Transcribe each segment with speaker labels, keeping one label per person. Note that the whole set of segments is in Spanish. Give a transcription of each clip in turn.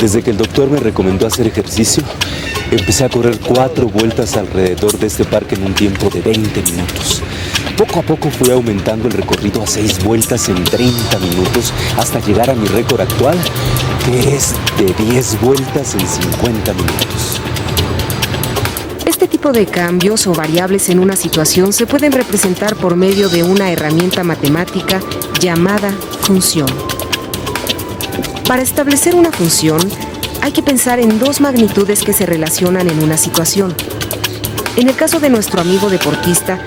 Speaker 1: Desde que el doctor me recomendó hacer ejercicio, empecé a correr 4 vueltas alrededor de este parque en un tiempo de 20 minutos. Poco a poco fui aumentando el recorrido a 6 vueltas en 30 minutos hasta llegar a mi récord actual, que es de 10 vueltas en 50 minutos.
Speaker 2: Este tipo de cambios o variables en una situación se pueden representar por medio de una herramienta matemática llamada función. Para establecer una función, hay que pensar en 2 magnitudes que se relacionan en una situación. En el caso de nuestro amigo deportista,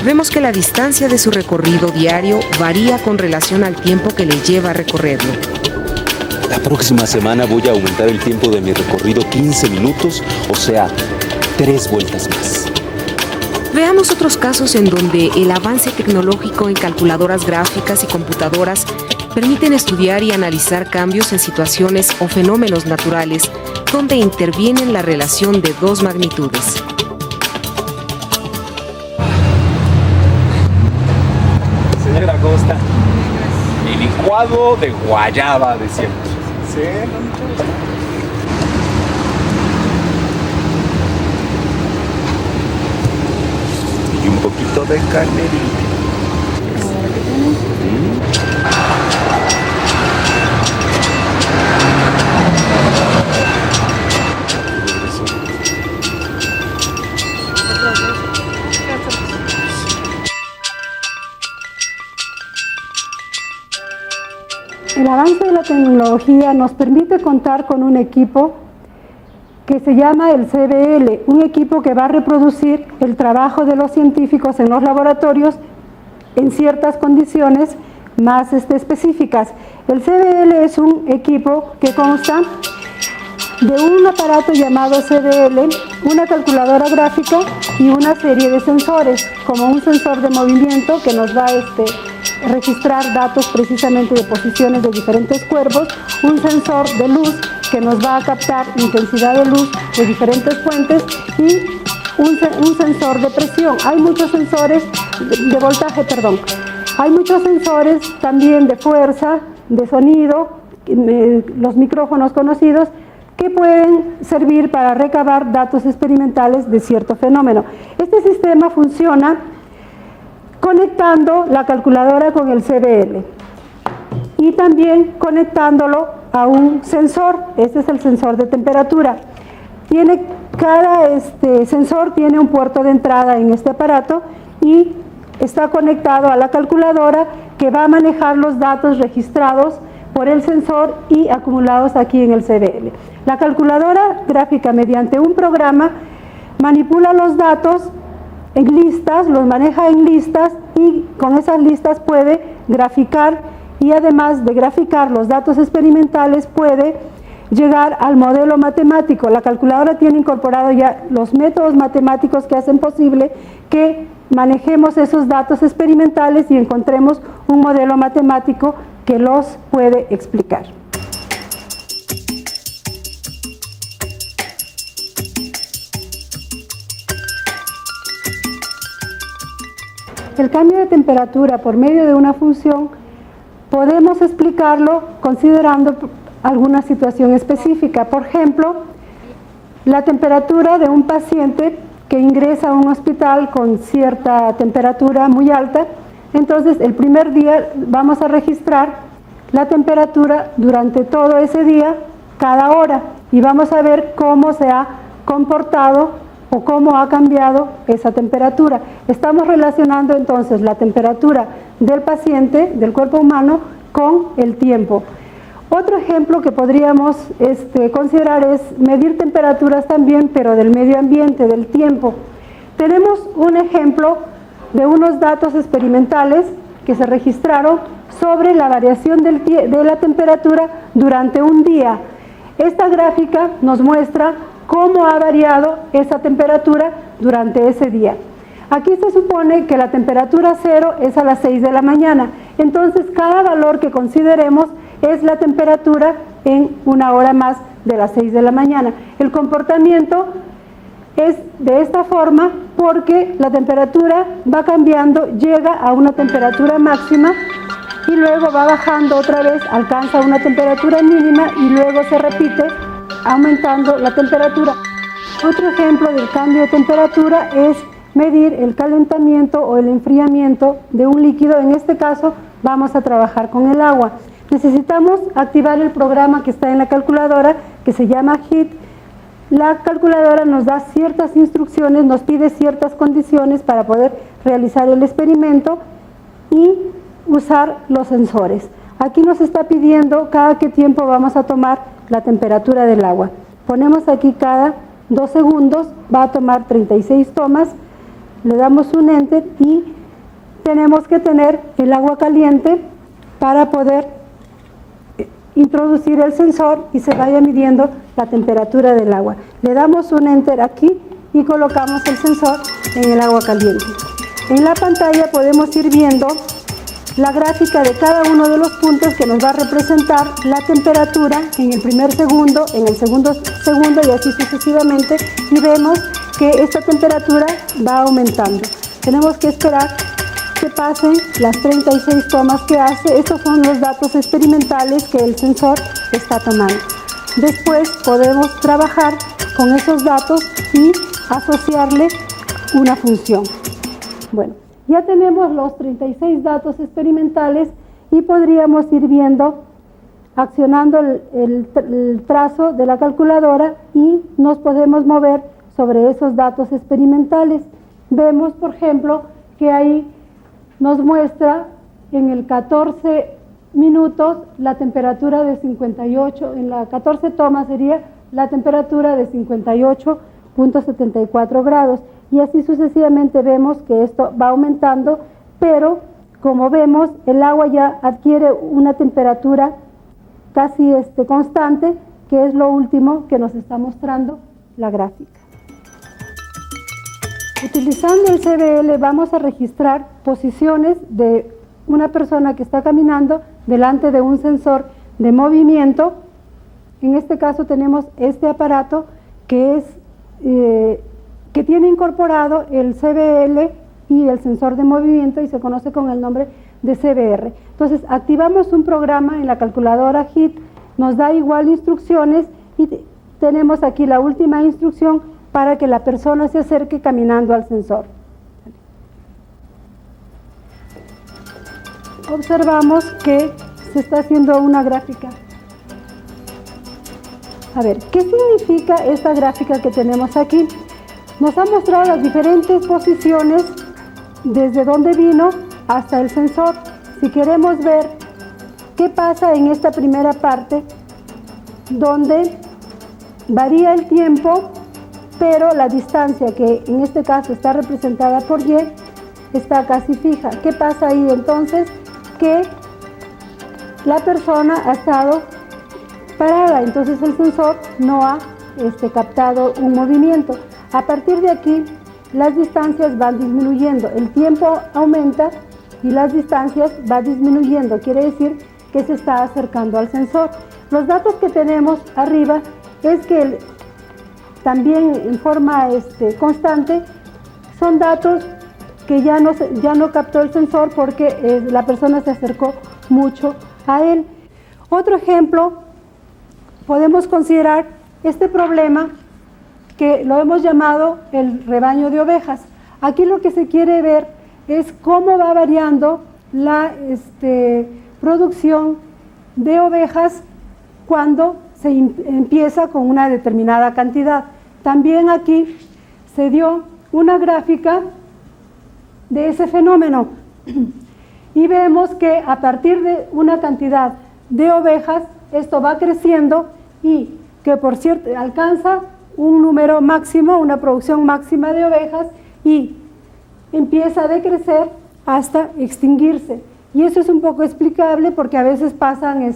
Speaker 2: vemos que la distancia de su recorrido diario varía con relación al tiempo que le lleva a recorrerlo.
Speaker 1: La próxima semana voy a aumentar el tiempo de mi recorrido 15 minutos, o sea, 3 vueltas más.
Speaker 2: Veamos otros casos en donde el avance tecnológico en calculadoras gráficas y computadoras permiten estudiar y analizar cambios en situaciones o fenómenos naturales donde intervienen la relación de 2 magnitudes.
Speaker 3: Señora, ¿cómo está? El licuado de guayaba de siempre. ¿Sí? Y un poquito de canelita.
Speaker 4: El avance de la tecnología nos permite contar con un equipo que se llama el CBL, un equipo que va a reproducir el trabajo de los científicos en los laboratorios en ciertas condiciones más específicas. El CBL es un equipo que consta de un aparato llamado CBL, una calculadora gráfica y una serie de sensores, como un sensor de movimiento que nos va a registrar datos precisamente de posiciones de diferentes cuerpos, un sensor de luz que nos va a captar intensidad de luz de diferentes fuentes y un sensor de presión. Hay muchos sensores de voltaje, hay muchos sensores también de fuerza, de sonido, los micrófonos conocidos, que pueden servir para recabar datos experimentales de cierto fenómeno. Este sistema funciona conectando la calculadora con el CBL y también conectándolo a un sensor. Este es el sensor de temperatura. Cada sensor tiene un puerto de entrada en este aparato y está conectado a la calculadora que va a manejar los datos registrados por el sensor y acumulados aquí en el CBL. La calculadora gráfica, mediante un programa, manipula los datos en listas, los maneja en listas y con esas listas puede graficar, y además de graficar los datos experimentales puede llegar al modelo matemático. La calculadora tiene incorporado ya los métodos matemáticos que hacen posible que manejemos esos datos experimentales y encontremos un modelo matemático que los puede explicar. El cambio de temperatura por medio de una función podemos explicarlo considerando alguna situación específica. Por ejemplo, la temperatura de un paciente que ingresa a un hospital con cierta temperatura muy alta. Entonces, el primer día vamos a registrar la temperatura durante todo ese día, cada hora, y vamos a ver cómo se ha comportado o cómo ha cambiado esa temperatura. Estamos relacionando entonces la temperatura del paciente, del cuerpo humano, con el tiempo. Otro ejemplo que podríamos considerar es medir temperaturas también, pero del medio ambiente, del tiempo. Tenemos un ejemplo de unos datos experimentales que se registraron sobre la variación de la temperatura durante un día. Esta gráfica nos muestra cómo ha variado esa temperatura durante ese día. Aquí se supone que la temperatura cero es a las 6 de la mañana, entonces cada valor que consideremos es la temperatura en una hora más de las 6 de la mañana. El comportamiento es de esta forma porque la temperatura va cambiando, llega a una temperatura máxima y luego va bajando otra vez, alcanza una temperatura mínima y luego se repite aumentando la temperatura. Otro ejemplo del cambio de temperatura es medir el calentamiento o el enfriamiento de un líquido. En este caso vamos a trabajar con el agua. Necesitamos activar el programa que está en la calculadora, que se llama HEAT. La calculadora nos da ciertas instrucciones, nos pide ciertas condiciones para poder realizar el experimento y usar los sensores. Aquí nos está pidiendo cada qué tiempo vamos a tomar la temperatura del agua. Ponemos aquí cada 2 segundos, va a tomar 36 tomas, le damos un enter y tenemos que tener el agua caliente para poder introducir el sensor y se vaya midiendo la temperatura del agua. Le damos un enter aquí y colocamos el sensor en el agua caliente. En la pantalla podemos ir viendo la gráfica de cada uno de los puntos que nos va a representar la temperatura en el primer segundo, en el segundo segundo y así sucesivamente, y vemos que esta temperatura va aumentando. Tenemos que esperar que pasen las 36 tomas que hace. Estos son los datos experimentales que el sensor está tomando. Después podemos trabajar con esos datos y asociarle una función. Bueno, ya tenemos los 36 datos experimentales y podríamos ir viendo, accionando el trazo de la calculadora y nos podemos mover sobre esos datos experimentales. Vemos, por ejemplo, que ahí nos muestra en el 14 minutos la temperatura de 58, en la 14 tomas sería la temperatura de 58.74 grados. Y así sucesivamente vemos que esto va aumentando, pero como vemos, el agua ya adquiere una temperatura casi constante, que es lo último que nos está mostrando la gráfica. Utilizando el CBL vamos a registrar posiciones de una persona que está caminando delante de un sensor de movimiento. En este caso tenemos este aparato que tiene incorporado el CBL y el sensor de movimiento y se conoce con el nombre de CBR. Entonces activamos un programa en la calculadora HEAT, nos da igual instrucciones y tenemos aquí la última instrucción para que la persona se acerque caminando al sensor. Observamos que se está haciendo una gráfica. A ver, ¿qué significa esta gráfica que tenemos aquí? Nos ha mostrado las diferentes posiciones desde donde vino hasta el sensor. Si queremos ver qué pasa en esta primera parte, donde varía el tiempo, pero la distancia, que en este caso está representada por Y, está casi fija. ¿Qué pasa ahí entonces? Que la persona ha estado parada, entonces el sensor no ha captado un movimiento. A partir de aquí, las distancias van disminuyendo, el tiempo aumenta y las distancias van disminuyendo, quiere decir que se está acercando al sensor. Los datos que tenemos arriba es que también en forma constante son datos que ya no captó el sensor porque la persona se acercó mucho a él. Otro ejemplo, podemos considerar este problema que lo hemos llamado el rebaño de ovejas. Aquí lo que se quiere ver es cómo va variando la producción de ovejas cuando se empieza con una determinada cantidad. También aquí se dio una gráfica de ese fenómeno y vemos que a partir de una cantidad de ovejas esto va creciendo y que por cierto alcanza un número máximo, una producción máxima de ovejas y empieza a decrecer hasta extinguirse. Y eso es un poco explicable porque a veces pasan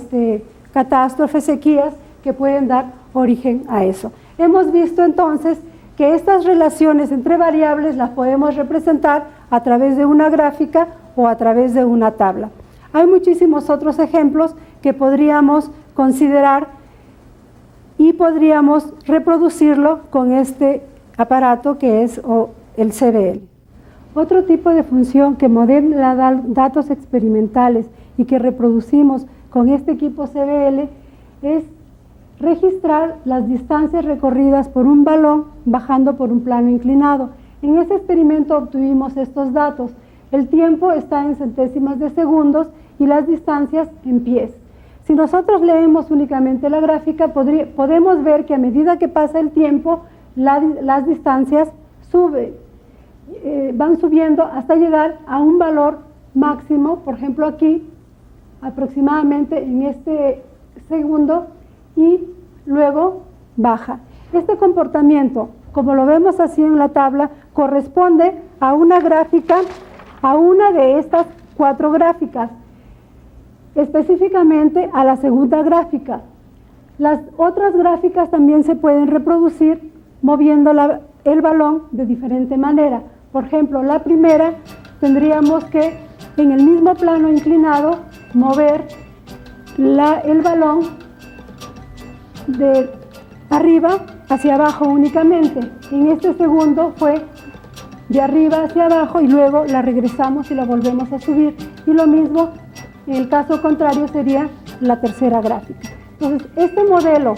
Speaker 4: catástrofes, sequías que pueden dar origen a eso. Hemos visto entonces que estas relaciones entre variables las podemos representar a través de una gráfica o a través de una tabla. Hay muchísimos otros ejemplos que podríamos considerar y podríamos reproducirlo con este aparato que es el CBL. Otro tipo de función que modela datos experimentales y que reproducimos con este equipo CBL es registrar las distancias recorridas por un balón bajando por un plano inclinado. En ese experimento obtuvimos estos datos. El tiempo está en centésimas de segundos y las distancias en pies. Si nosotros leemos únicamente la gráfica, podemos ver que a medida que pasa el tiempo, las distancias van subiendo hasta llegar a un valor máximo, por ejemplo aquí, aproximadamente en este segundo, y luego baja. Este comportamiento, como lo vemos así en la tabla, corresponde a una gráfica, a una de estas 4 gráficas, específicamente a la segunda gráfica. Las otras gráficas también se pueden reproducir moviendo el balón de diferente manera. Por ejemplo, la primera tendríamos que en el mismo plano inclinado mover el balón de arriba hacia abajo únicamente. En este segundo fue de arriba hacia abajo y luego la regresamos y la volvemos a subir. Y lo mismo, en el caso contrario, sería la tercera gráfica. Entonces, este modelo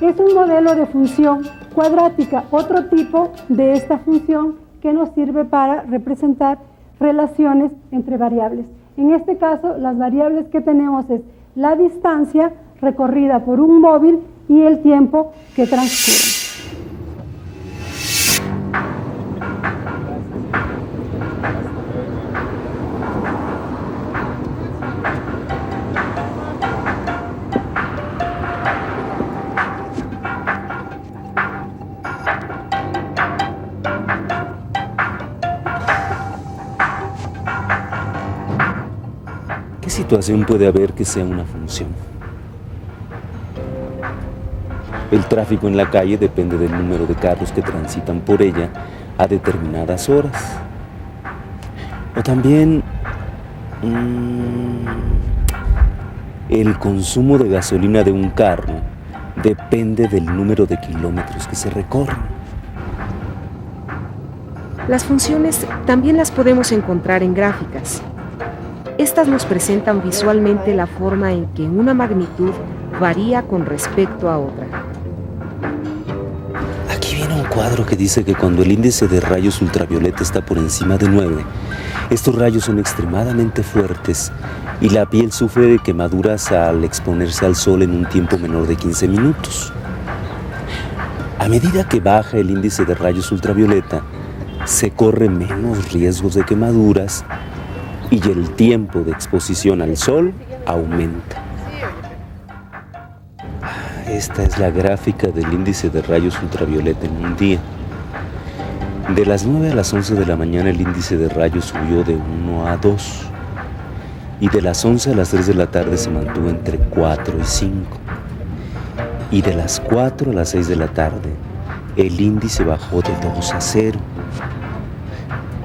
Speaker 4: es un modelo de función cuadrática, otro tipo de esta función que nos sirve para representar relaciones entre variables. En este caso, las variables que tenemos es la distancia recorrida por un móvil y el tiempo que transcurre.
Speaker 1: ¿Qué situación puede haber que sea una función? El tráfico en la calle depende del número de carros que transitan por ella a determinadas horas. O también el consumo de gasolina de un carro depende del número de kilómetros que se recorren.
Speaker 2: Las funciones también las podemos encontrar en gráficas. Estas nos presentan visualmente la forma en que una magnitud varía con respecto a otra.
Speaker 1: Aquí viene un cuadro que dice que cuando el índice de rayos ultravioleta está por encima de 9, estos rayos son extremadamente fuertes y la piel sufre quemaduras al exponerse al sol en un tiempo menor de 15 minutos. A medida que baja el índice de rayos ultravioleta, se corre menos riesgos de quemaduras y el tiempo de exposición al sol aumenta. Esta es la gráfica del índice de rayos ultravioleta en un día. De las 9 a las 11 de la mañana el índice de rayos subió de 1 a 2 y de las 11 a las 3 de la tarde se mantuvo entre 4 y 5 y de las 4 a las 6 de la tarde el índice bajó de 2 a 0.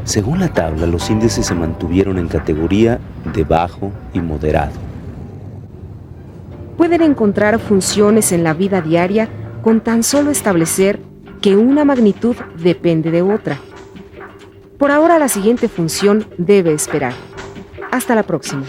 Speaker 1: Según la tabla, los índices se mantuvieron en categoría de bajo y moderado.
Speaker 2: Pueden encontrar funciones en la vida diaria con tan solo establecer que una magnitud depende de otra. Por ahora, la siguiente función debe esperar. Hasta la próxima.